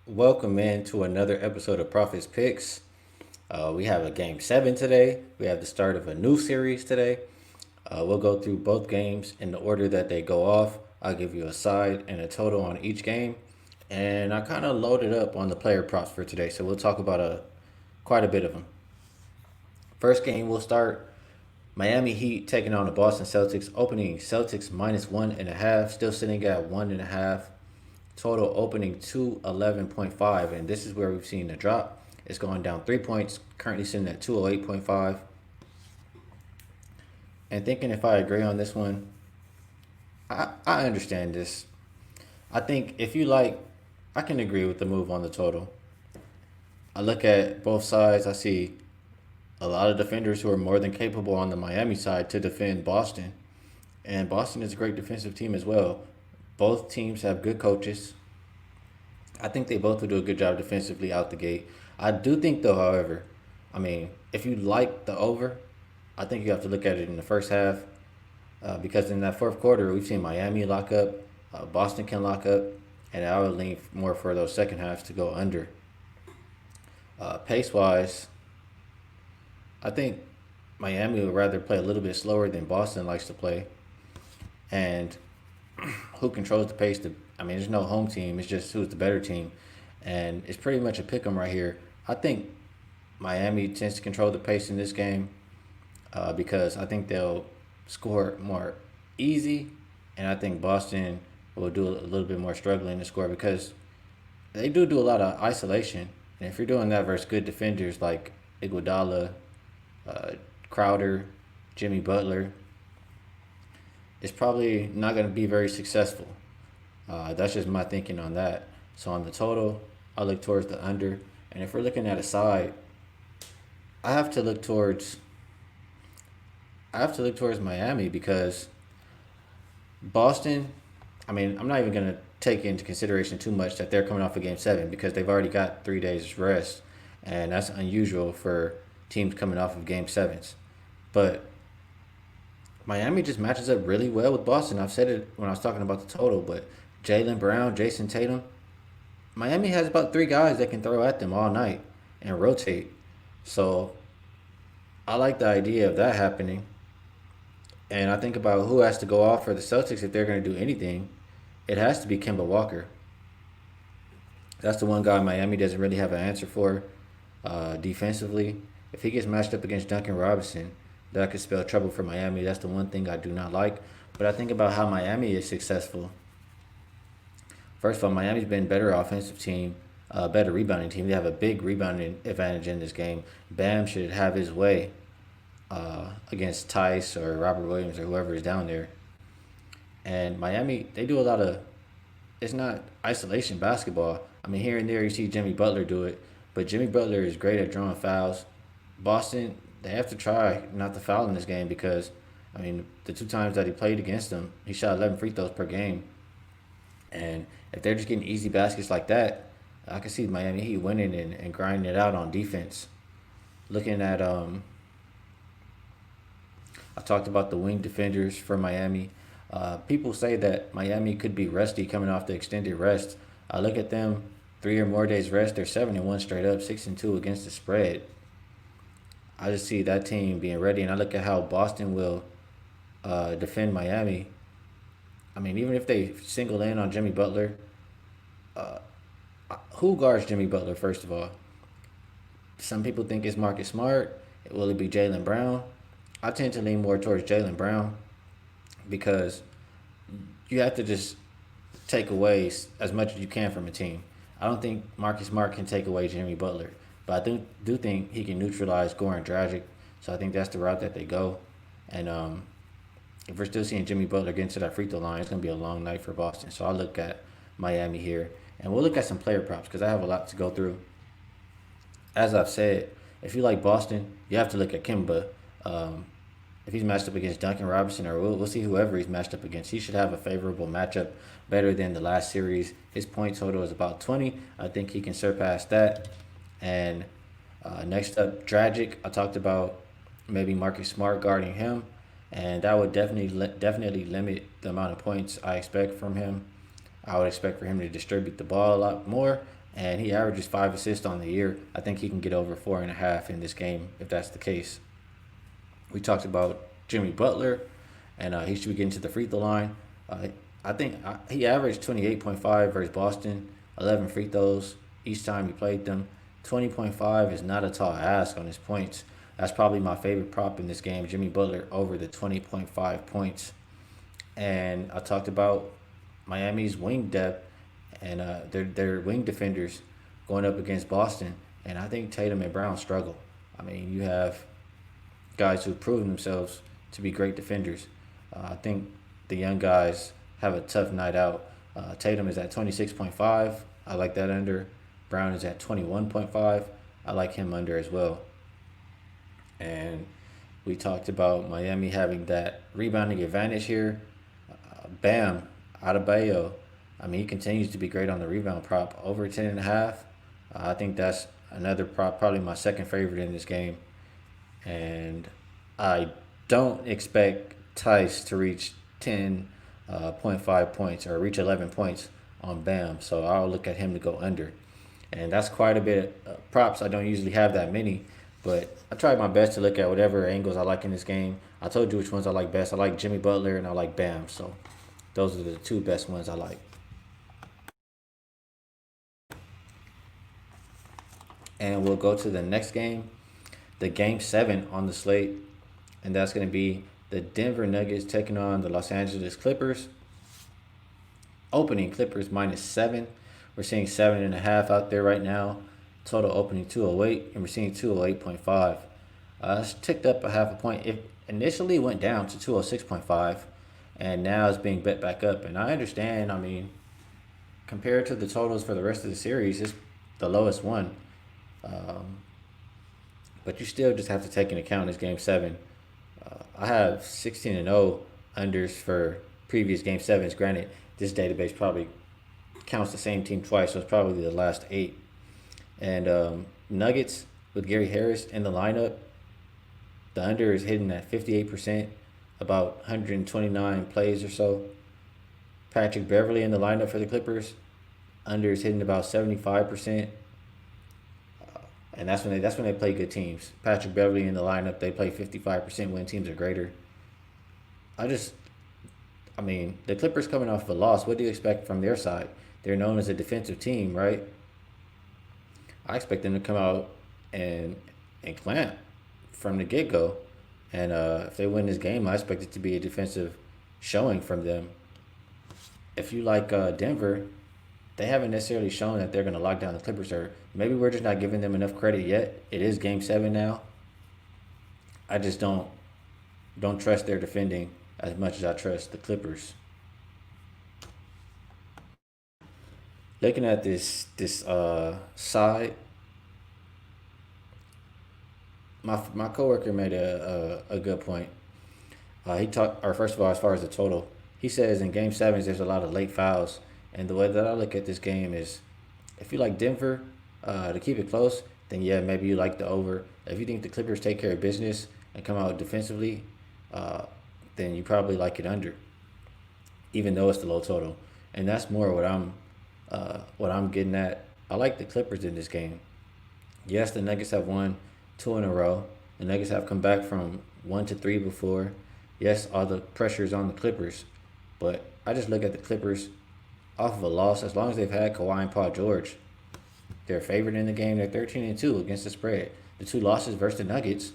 Welcome in to another episode of Profits Picks. We have a game seven today. We have the start of a new series today. We'll go through both games in the order that they go off. I'll give you a side and a total on each game. And I kind of loaded up on the player props for today, so we'll talk about quite a bit of them. First game, we'll start Miami Heat taking on the Boston Celtics. Opening Celtics -1.5, still sitting at 1.5. Total opening 211.5, and this is where we've seen the drop. It's going down 3 points, currently sitting at 208.5. And thinking if I agree on this one, I understand this. I think if you like, I can agree with the move on the total. I look at both sides, I see a lot of defenders who are more than capable on the Miami side to defend Boston. And Boston is a great defensive team as well. Both teams have good coaches. I think they both will do a good job defensively out the gate. I do think, though, however, if you like the over, I think you have to look at it in the first half because in that fourth quarter, we've seen Miami lock up, Boston can lock up, and I would lean more for those second halves to go under. Pace wise, I think Miami would rather play a little bit slower than Boston likes to play. And who controls the pace? There's no home team. It's just who's the better team, and it's pretty much a pick 'em right here. I think Miami tends to control the pace in this game because I think they'll score more easy, and I think Boston will do a little bit more struggling to score because they do a lot of isolation, and if you're doing that versus good defenders like Iguodala, uh, Crowder, Jimmy Butler, it's probably not going to be very successful. That's just my thinking on that. So on the total, I look towards the under. And if we're looking at a side, I have to look towards I have to look towards Miami because Boston. I'm not even gonna take into consideration too much that they're coming off of Game Seven because they've already got 3 days rest, and that's unusual for teams coming off of Game Sevens. But Miami just matches up really well with Boston. I've said it when I was talking about the total, but Jalen Brown, Jason Tatum, Miami has about three guys that can throw at them all night and rotate. So I like the idea of that happening. And I think about who has to go off for the Celtics if they're going to do anything. It has to be Kemba Walker. That's the one guy Miami doesn't really have an answer for defensively. If he gets matched up against Duncan Robinson, that could spell trouble for Miami. That's the one thing I do not like. But I think about how Miami is successful. First of all, Miami's been better offensive team, better rebounding team. They have a big rebounding advantage in this game. Bam should have his way against Tice or Robert Williams or whoever is down there. And Miami, they do a lot of. It's not isolation basketball. Here and there you see Jimmy Butler do it, but Jimmy Butler is great at drawing fouls. Boston, they have to try not to foul in this game because, the two times that he played against them, he shot 11 free throws per game. And if they're just getting easy baskets like that, I can see Miami Heat winning and grinding it out on defense. Looking at, I talked about the wing defenders for Miami. People say that Miami could be rusty coming off the extended rest. I look at them, 3 or more days rest. They're 7-1 straight up, 6-2 against the spread. I just see that team being ready, and I look at how Boston will defend Miami. Even if they single in on Jimmy Butler, who guards Jimmy Butler, first of all? Some people think it's Marcus Smart. Will it be Jalen Brown? I tend to lean more towards Jalen Brown because you have to just take away as much as you can from a team. I don't think Marcus Smart can take away Jimmy Butler, but I do think he can neutralize Goran Dragic. So I think that's the route that they go. And if we're still seeing Jimmy Butler get into that free throw line, it's going to be a long night for Boston. So I'll look at Miami here. And we'll look at some player props because I have a lot to go through. As I've said, if you like Boston, you have to look at Kimba. Um, if he's matched up against Duncan Robinson, or we'll see whoever he's matched up against, he should have a favorable matchup better than the last series. His point total is about 20. I think he can surpass that. And next up, Dragic. I talked about maybe Marcus Smart guarding him, and that would definitely limit the amount of points I expect from him. I would expect for him to distribute the ball a lot more. And he averages 5 assists on the year. I think he can get over 4.5 in this game if that's the case. We talked about Jimmy Butler, and he should be getting to the free throw line. I think he averaged 28.5 versus Boston, 11 free throws each time he played them. 20.5 is not a tall ask on his points. That's probably my favorite prop in this game. Jimmy Butler over the 20.5 points. And I talked about Miami's wing depth and their wing defenders going up against Boston. And I think Tatum and Brown struggle. I mean, you have guys who've proven themselves to be great defenders. I think the young guys have a tough night out. Tatum is at 26.5. I like that under. Brown is at 21.5. I like him under as well. And we talked about Miami having that rebounding advantage here. Bam, Adebayo. I mean, he continues to be great on the rebound prop, over 10.5. I think that's another prop, probably my second favorite in this game. And I don't expect Tice to reach 10.5 points or reach 11 points on Bam. So I'll look at him to go under. And that's quite a bit of props. I don't usually have that many, but I tried my best to look at whatever angles I like in this game. I told you which ones I like best. I like Jimmy Butler and I like Bam. So those are the two best ones I like. And we'll go to the next game, the game 7 on the slate, and that's going to be the Denver Nuggets taking on the Los Angeles Clippers. Opening Clippers -7. We're seeing 7.5 out there right now. Total opening 208, and we're seeing 208.5. It's ticked up a half a point. It initially went down to 206.5, and now it's being bet back up. And I understand, I mean, compared to the totals for the rest of the series, it's the lowest one. But you still just have to take into account this game 7. I have 16-0 unders for previous game 7s. Granted, this database probably counts the same team twice, so it's probably the last 8. And Nuggets with Gary Harris in the lineup, the under is hitting at 58%, about 129 plays or so. Patrick Beverly in the lineup for the Clippers, under is hitting about 75%. And that's when they play good teams. Patrick Beverly in the lineup, they play 55% when teams are greater. I mean, the Clippers coming off of a loss, what do you expect from their side? They're known as a defensive team, right? I expect them to come out and clamp from the get-go. And if they win this game, I expect it to be a defensive showing from them. If you like Denver, they haven't necessarily shown that they're going to lock down the Clippers, or maybe we're just not giving them enough credit yet. It is game 7 now. I just don't trust their defending as much as I trust the Clippers. Looking at this side, my coworker made a good point. He talked, or first of all, as far as the total, he says in game 7s there's a lot of late fouls. And the way that I look at this game is, if you like Denver to keep it close, then yeah, maybe you like the over. If you think the Clippers take care of business and come out defensively, then you probably like it under, even though it's the low total. And that's more what I'm getting at. I like the Clippers in this game. Yes, the Nuggets have won 2 in a row. The Nuggets have come back from 1-3 before. Yes, all the pressure is on the Clippers, but I just look at the Clippers off of a loss. As long as they've had Kawhi and Paul George, they're favored in the game. They're 13-2 against the spread. The 2 losses versus the Nuggets,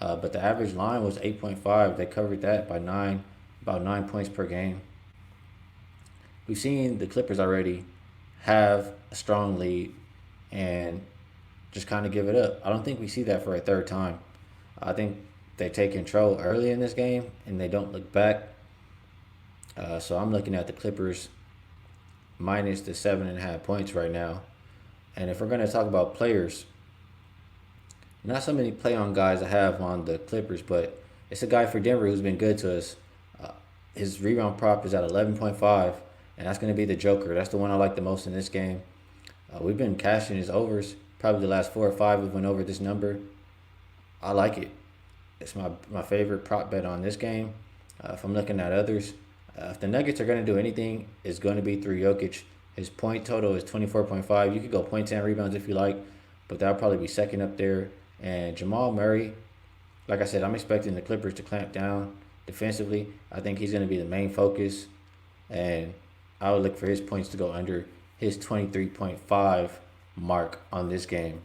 but the average line was 8.5. They covered that by about 9 points per game. We've seen the Clippers already have a strong lead and just kind of give it up. I don't think we see that for a third time. I think they take control early in this game and they don't look back. So I'm looking at the Clippers minus the 7.5 points right now. And if we're going to talk about players, not so many play-on guys I have on the Clippers, but it's a guy for Denver who's been good to us. His rebound prop is at 11.5, and that's going to be the Joker. That's the one I like the most in this game. We've been cashing his overs. Probably the last 4 or 5 we've went over this number. I like it. It's my favorite prop bet on this game. If I'm looking at others, If the Nuggets are going to do anything, it's going to be through Jokic. His point total is 24.5. You could go points and rebounds if you like, but that'll probably be second up there. And Jamal Murray, like I said, I'm expecting the Clippers to clamp down defensively. I think he's going to be the main focus, and I would look for his points to go under his 23.5 mark on this game.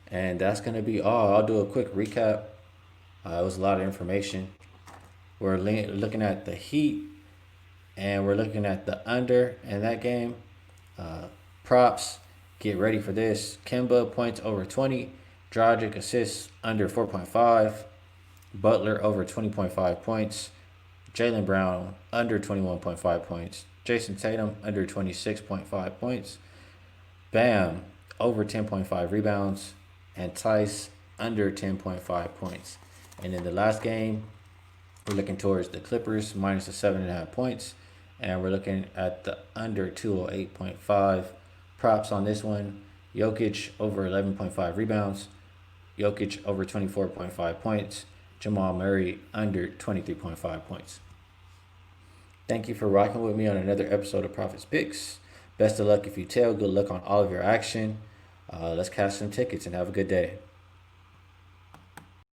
And that's going to be all. I'll do a quick recap. It was a lot of information. We're looking at the Heat, and we're looking at the under in that game. Props, get ready for this. Kemba points over 20. Dragic assists under 4.5. Butler over 20.5 points. Jaylen Brown under 21.5 points. Jason Tatum under 26.5 points. Bam over 10.5 rebounds. And Tice under 10.5 points. And in the last game, we're looking towards the Clippers minus the 7.5 points. And we're looking at the under 208.5. Props on this one. Jokic over 11.5 rebounds. Jokic over 24.5 points. Jamal Murray under 23.5 points. Thank you for rocking with me on another episode of Profits Picks. Best of luck if you tail. Good luck on all of your action. Let's cash some tickets and have a good day.